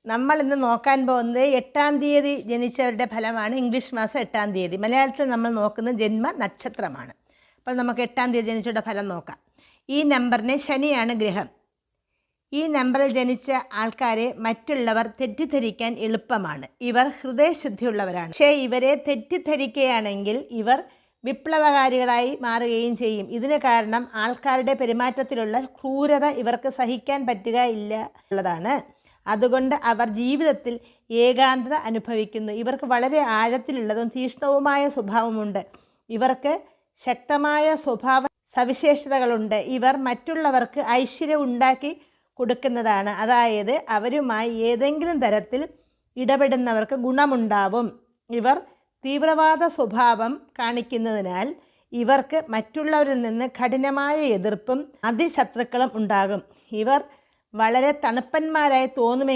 നമ്മൾ ഇന്ന് നോക്കാൻ പോകുന്നത് 8-ാം തീയതി ജനിച്ചവരുടെ ഫലമാണ്. ഇംഗ്ലീഷ് മാസം 8-ാം തീയതി. മലയാളത്തിൽ നമ്മൾ നോക്കുന്നത് ജന്മ നക്ഷത്രമാണ്. അപ്പോൾ നമുക്ക് 8-ാം തീയതി ജനിച്ചവരുടെ ഫലം നോക്കാം. ഈ നമ്പറിനെ ശനിയാണ് ഗ്രഹം. ഈ നമ്പറിൽ ജനിച്ച ആൾക്കാരെ മറ്റുള്ളവർ തെറ്റിദ്ധരിക്കാൻ എളുപ്പമാണ്. ഇവർ ഹൃദയശുദ്ധിയുള്ളവരാണ്. പക്ഷേ ഇവരെ തെറ്റിദ്ധരിക്കുകയാണെങ്കിൽ ഇവർ വിപ്ലവകാരികളായി മാറുകയും ചെയ്യും. ഇതിന് കാരണം ആൾക്കാരുടെ പെരുമാറ്റത്തിലുള്ള ക്രൂരത ഇവർക്ക് സഹിക്കാൻ പറ്റുക ഇല്ല ഉള്ളതാണ്. അതുകൊണ്ട് അവർ ജീവിതത്തിൽ ഏകാന്തത അനുഭവിക്കുന്നു. ഇവർക്ക് വളരെ ആഴത്തിലുള്ളതും തീക്ഷ്ണവുമായ സ്വഭാവമുണ്ട്. ഇവർക്ക് ശക്തമായ സ്വഭാവ സവിശേഷതകളുണ്ട്. ഇവർ മറ്റുള്ളവർക്ക് ഐശ്വര്യം ഉണ്ടാക്കി കൊടുക്കുന്നതാണ്. അതായത് അവരുമായി ഏതെങ്കിലും തരത്തിൽ ഇടപെടുന്നവർക്ക് ഗുണമുണ്ടാവും. ഇവർ തീവ്രവാദ സ്വഭാവം കാണിക്കുന്നതിനാൽ ഇവർക്ക് മറ്റുള്ളവരിൽ നിന്ന് കഠിനമായ എതിർപ്പും അതിശത്രുക്കളും ഉണ്ടാകും. ഇവർ വളരെ തണുപ്പന്മാരായി തോന്നുമെങ്കിൽ